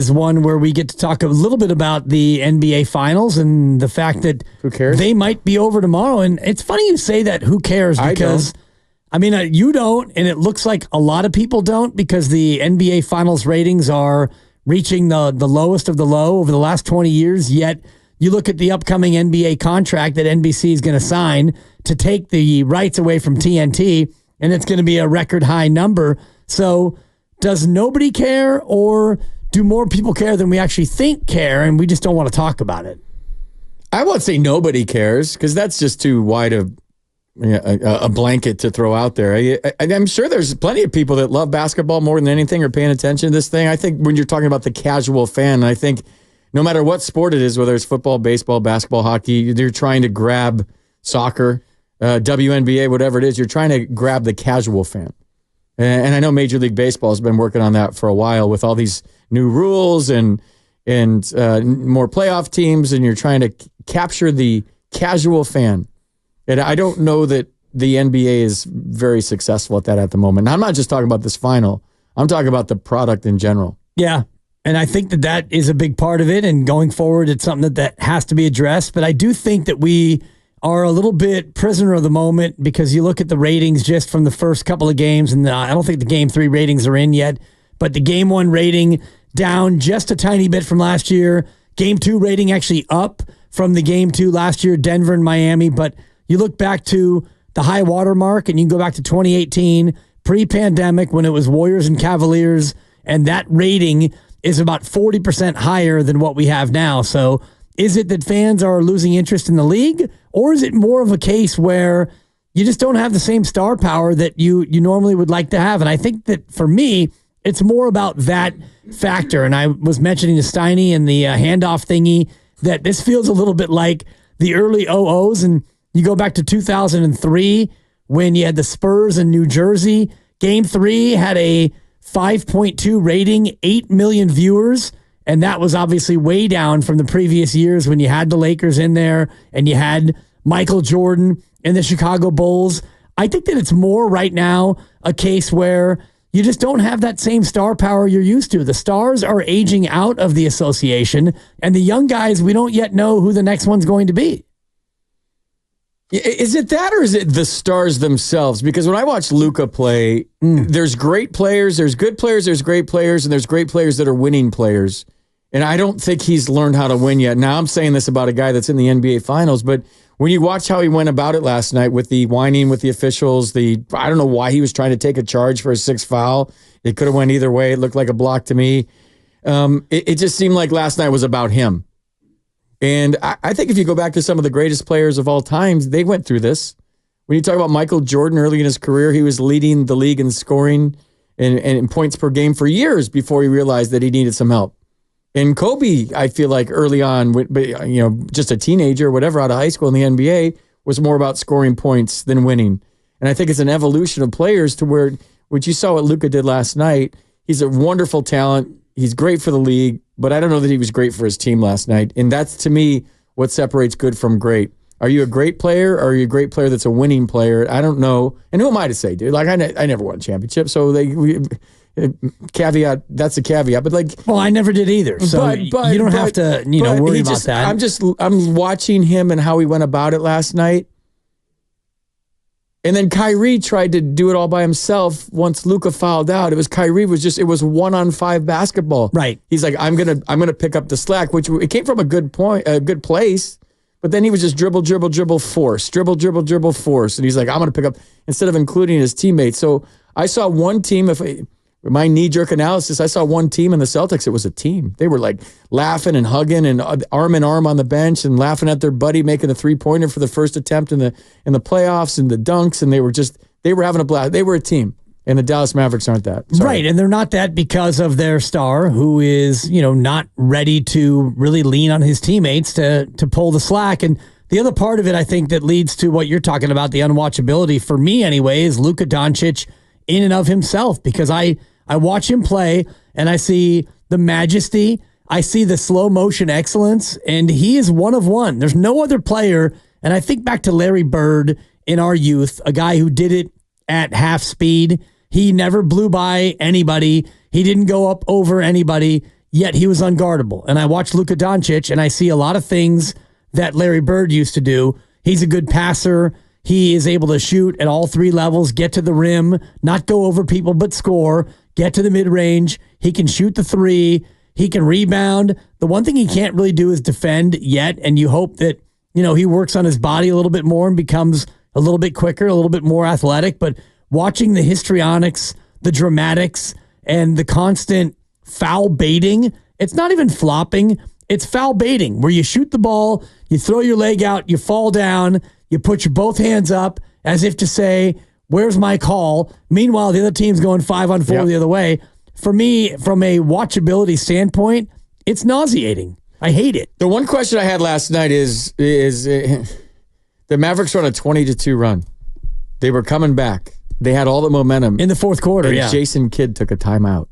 is one where we get to talk a little bit about the NBA Finals and the fact that who cares? They might be over tomorrow. And it's funny you say that, who cares? Because, I mean, you don't, and it looks like a lot of people don't, because the NBA Finals ratings are reaching the lowest of the low over the last 20 years, yet you look at the upcoming NBA contract that NBC is going to sign to take the rights away from TNT, and it's going to be a record high number. So does nobody care, or do more people care than we actually think care, and we just don't want to talk about it? I won't say nobody cares, because that's just too wide a blanket to throw out there. I'm sure there's plenty of people that love basketball more than anything, or paying attention to this thing. I think when you're talking about the casual fan, I think no matter what sport it is, whether it's football, baseball, basketball, hockey, you're trying to grab soccer, WNBA, whatever it is, you're trying to grab the casual fan. And I know Major League Baseball has been working on that for a while with all these new rules and more playoff teams, and you're trying to capture the casual fan. And I don't know that the NBA is very successful at that at the moment. And I'm not just talking about this final. I'm talking about the product in general. Yeah. And I think that is a big part of it. And going forward, it's something that has to be addressed. But I do think that we are a little bit prisoner of the moment, because you look at the ratings just from the first couple of games, and I don't think the Game 3 ratings are in yet, but the Game 1 rating down just a tiny bit from last year. Game 2 rating actually up from the Game 2 last year, Denver and Miami. But you look back to the high water mark, and you can go back to 2018, pre-pandemic, when it was Warriors and Cavaliers, and that rating is about 40% higher than what we have now. So is it that fans are losing interest in the league, or is it more of a case where you just don't have the same star power that you normally would like to have? And I think that for me, it's more about that factor. And I was mentioning to Steiny and the handoff thingy that this feels a little bit like the early 00s. And you go back to 2003 when you had the Spurs in New Jersey. Game 3 had a 5.2 rating, 8 million viewers. And that was obviously way down from the previous years when you had the Lakers in there and you had Michael Jordan and the Chicago Bulls. I think that it's more right now a case where you just don't have that same star power you're used to. The stars are aging out of the association, and the young guys, we don't yet know who the next one's going to be. Is it that, or is it the stars themselves? Because when I watch Luka play, there's great players, there's good players, there's great players, and there's great players that are winning players. And I don't think he's learned how to win yet. Now, I'm saying this about a guy that's in the NBA Finals, but when you watch how he went about it last night with the whining with the officials, I don't know why he was trying to take a charge for a sixth foul. It could have went either way. It looked like a block to me. It just seemed like last night was about him. And I think if you go back to some of the greatest players of all time, they went through this. When you talk about Michael Jordan early in his career, he was leading the league in scoring and in points per game for years before he realized that he needed some help. And Kobe, I feel like early on, just a teenager or whatever out of high school in the NBA, was more about scoring points than winning. And I think it's an evolution of players to where, what you saw what Luka did last night, he's a wonderful talent. He's great for the league, but I don't know that he was great for his team last night. And that's, to me, what separates good from great. Are you a great player, or are you a great player that's a winning player? I don't know. And who am I to say, dude? Like, I never won a championship, so caveat, that's a caveat. But well, I never did either. So you don't have to, worry about that. I'm watching him and how he went about it last night. And then Kyrie tried to do it all by himself. Once Luka fouled out, it was 1-on-5 basketball. Right. He's like, I'm gonna pick up the slack, which it came from a good place. But then he was just dribble, force. And he's like, I'm gonna pick up, instead of including his teammates. So I saw one team, my knee-jerk analysis, I saw one team in the Celtics. It was a team. They were like laughing and hugging and arm in arm on the bench and laughing at their buddy making a three-pointer for the first attempt in the playoffs and the dunks, and they were having a blast. They were a team, and the Dallas Mavericks aren't that. Sorry. Right, and they're not that because of their star, who is not ready to really lean on his teammates to pull the slack. And the other part of it, I think, that leads to what you're talking about, the unwatchability, for me anyway, is Luka Doncic in and of himself, because I watch him play and I see the majesty, I see the slow motion excellence, and he is one of one. There's no other player. And I think back to Larry Bird in our youth, a guy who did it at half speed. He never blew by anybody. He didn't go up over anybody. yet he was unguardable. And I watch Luka Doncic, and I see a lot of things that Larry Bird used to do. He's a good passer. He is able to shoot at all three levels, get to the rim, not go over people, but score, get to the mid-range. He can shoot the three. He can rebound. The one thing he can't really do is defend yet, and you hope that, he works on his body a little bit more and becomes a little bit quicker, a little bit more athletic. But watching the histrionics, the dramatics, and the constant foul baiting, it's not even flopping, it's foul baiting, where you shoot the ball, you throw your leg out, you fall down, you put your both hands up as if to say, where's my call? Meanwhile, the other team's going 5-on-4 the other way. For me, from a watchability standpoint, it's nauseating. I hate it. The one question I had last night is the Mavericks were on a 20-2 run. They were coming back. They had all the momentum. In the fourth quarter, and Jason Kidd took a timeout.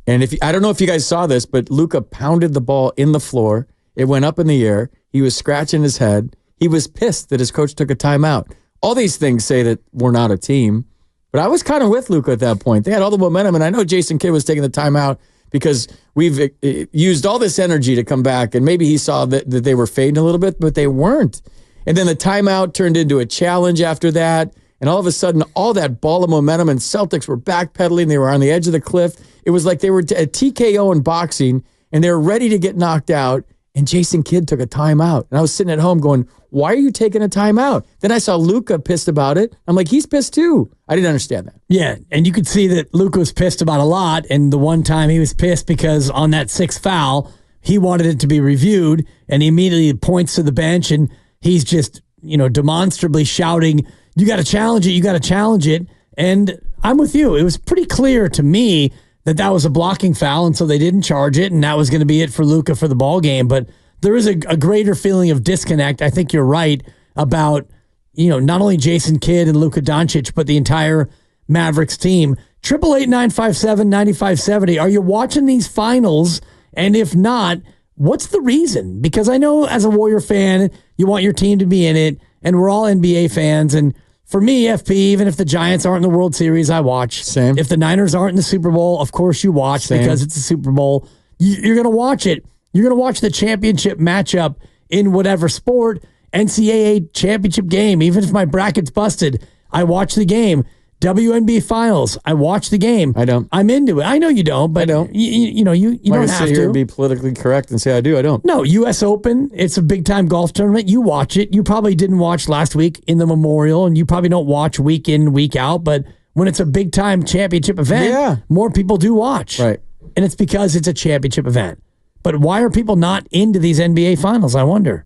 And I don't know if you guys saw this, but Luka pounded the ball in the floor. It went up in the air. He was scratching his head. He was pissed that his coach took a timeout. All these things say that we're not a team. But I was kind of with Luka at that point. They had all the momentum, and I know Jason Kidd was taking the timeout because we've used all this energy to come back, and maybe he saw that they were fading a little bit, but they weren't. And then the timeout turned into a challenge after that, and all of a sudden, all that ball of momentum, and Celtics were backpedaling. They were on the edge of the cliff. It was like they were a TKO in boxing, and they were ready to get knocked out, and Jason Kidd took a timeout. And I was sitting at home going, why are you taking a timeout? Then I saw Luka pissed about it. I'm like, he's pissed too. I didn't understand that. Yeah, and you could see that Luka was pissed about a lot, and the one time he was pissed because on that sixth foul, he wanted it to be reviewed, and he immediately points to the bench, and he's just, demonstrably shouting, you got to challenge it, you got to challenge it. And I'm with you. It was pretty clear to me that was a blocking foul, and so they didn't charge it, and that was going to be it for Luka for the ball game. But there is a greater feeling of disconnect. I think you're right about, not only Jason Kidd and Luka Doncic, but the entire Mavericks team. 888-957-9570. Are you watching these finals? And if not, what's the reason? Because I know as a Warrior fan, you want your team to be in it, and we're all NBA fans. And for me, FP, even if the Giants aren't in the World Series, I watch. Same. If the Niners aren't in the Super Bowl, of course you watch. Same. Because it's the Super Bowl. You're going to watch it. You're going to watch the championship matchup in whatever sport, NCAA championship game. Even if my bracket's busted, I watch the game. WNBA finals, I watch the game. I don't. I'm into it. I know you don't, but I don't. You don't have sit here to and be politically correct and say I do. I don't. No, U.S. Open, it's a big-time golf tournament. You watch it. You probably didn't watch last week in the Memorial, and you probably don't watch week in, week out, but when it's a big-time championship event, more people do watch. Right. And it's because it's a championship event. But why are people not into these NBA finals, I wonder?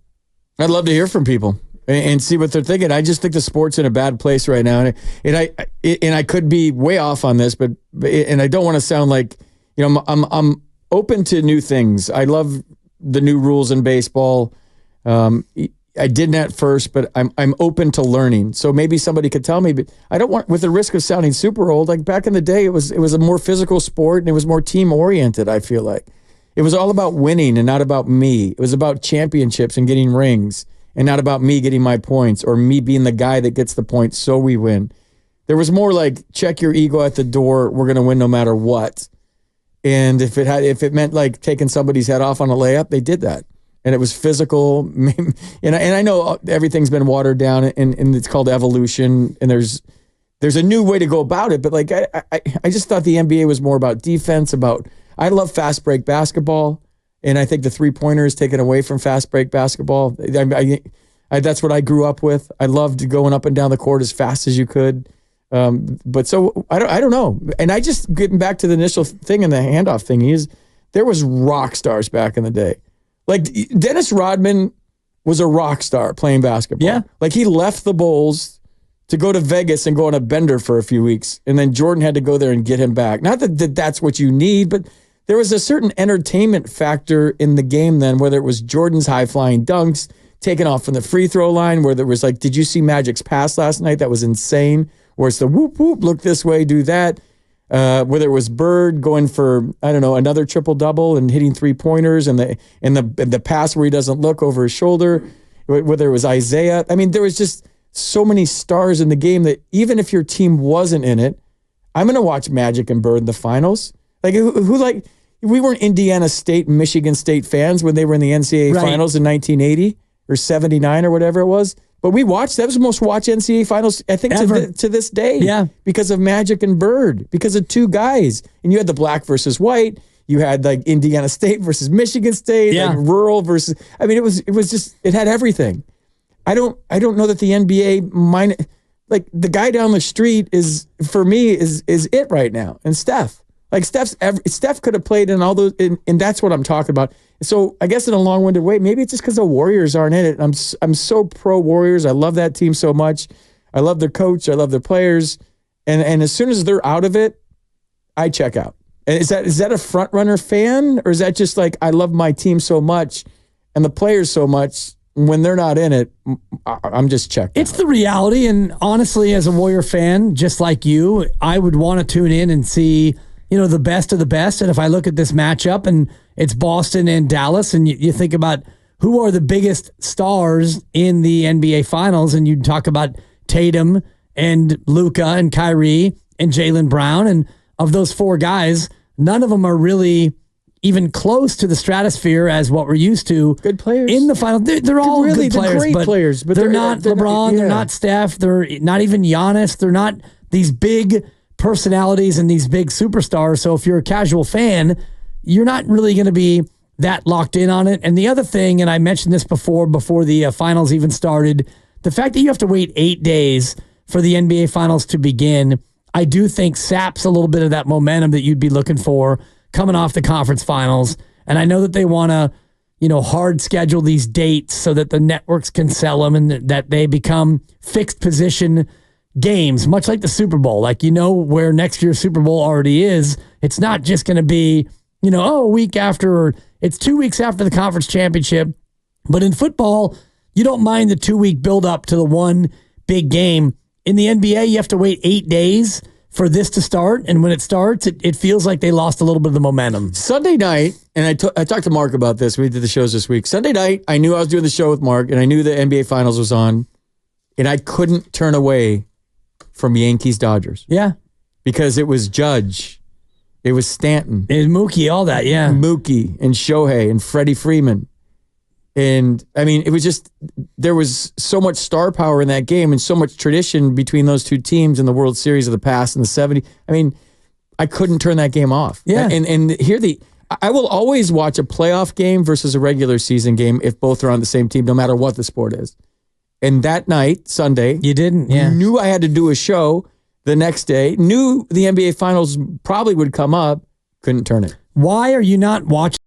I'd love to hear from people and see what they're thinking. I just think the sport's in a bad place right now. And I could be way off on this, but I don't want to sound like, I'm open to new things. I love the new rules in baseball. I didn't at first, but I'm open to learning. So maybe somebody could tell me, but I don't want, with the risk of sounding super old, like back in the day, it was a more physical sport and it was more team oriented, I feel like. It was all about winning and not about me. It was about championships and getting rings and not about me getting my points or me being the guy that gets the points so we win. There was more like, check your ego at the door. We're going to win no matter what. And if it meant like taking somebody's head off on a layup, they did that. And it was physical. And I know everything's been watered down and it's called evolution. And there's a new way to go about it. But like, I just thought the NBA was more about defense, I love fast break basketball, and I think the three-pointer is taken away from fast break basketball. That's what I grew up with. I loved going up and down the court as fast as you could. But so I don't know. And I just, getting back to the initial thing and the handoff thing, there was rock stars back in the day. Like Dennis Rodman was a rock star playing basketball. Yeah. Like he left the Bulls to go to Vegas and go on a bender for a few weeks. And then Jordan had to go there and get him back. Not that that's what you need, but there was a certain entertainment factor in the game then, whether it was Jordan's high-flying dunks, taking off from the free throw line, where there was like, did you see Magic's pass last night? That was insane. Where it's the whoop, whoop, look this way, do that. Whether it was Bird going for, I don't know, another triple-double and hitting three-pointers and the pass where he doesn't look over his shoulder, whether it was Isaiah. I mean, there was just so many stars in the game that even if your team wasn't in it, I'm going to watch Magic and Bird in the finals. Like, who like... we weren't Indiana State and Michigan State fans when they were in the NCAA finals in 1980 or 79 or whatever it was. But we watched, that was the most watched NCAA finals, I think, to this day. Yeah. Because of Magic and Bird, because of two guys. And you had the black versus white. You had like Indiana State versus Michigan State, like rural versus, I mean, it was just, it had everything. I don't know that the NBA, like the guy down the street is, for me, is it right now. And Steph. Like Steph could have played in all those, and that's what I'm talking about. So I guess in a long-winded way, maybe it's just because the Warriors aren't in it. I'm so pro Warriors. I love that team so much. I love their coach. I love their players. And as soon as they're out of it, I check out. And is that a front runner fan, or is that just like I love my team so much and the players so much? When they're not in it, I'm just checked It's out. the reality, and honestly, as a Warrior fan, just like you, I would want to tune in and see, the best of the best. And if I look at this matchup and it's Boston and Dallas, and you think about who are the biggest stars in the NBA Finals, and you talk about Tatum and Luka and Kyrie and Jaylen Brown, and of those four guys, none of them are really even close to the stratosphere as what we're used to. Good players in the final. They're all really good players, great players, but they're not LeBron. They're not Steph. They're not even Giannis. They're not these big personalities and these big superstars. So if you're a casual fan, you're not really going to be that locked in on it. And the other thing, and I mentioned this before the finals even started, the fact that you have to wait 8 days for the NBA Finals to begin, I do think saps a little bit of that momentum that you'd be looking for coming off the conference finals. And I know that they want to, hard schedule these dates so that the networks can sell them and that they become fixed position games, much like the Super Bowl. Like, where next year's Super Bowl already is. It's not just going to be, a week after, or it's 2 weeks after the conference championship. But in football, you don't mind the 2-week build up to the one big game. In the NBA, you have to wait 8 days for this to start, and when it starts, it feels like they lost a little bit of the momentum. Sunday night, and I talked to Mark about this. We did the shows this week. Sunday night, I knew I was doing the show with Mark, and I knew the NBA Finals was on, and I couldn't turn away from Yankees-Dodgers. Yeah. Because it was Judge, it was Stanton. It was Mookie, all that, yeah. Mookie and Shohei and Freddie Freeman. And, I mean, it was just, there was so much star power in that game and so much tradition between those two teams in the World Series of the past in the 70s. I mean, I couldn't turn that game off. Yeah. And I will always watch a playoff game versus a regular season game if both are on the same team, no matter what the sport is. And that night, Sunday, you didn't, yeah. Knew I had to do a show the next day, knew the NBA Finals probably would come up, couldn't turn it. Why are you not watching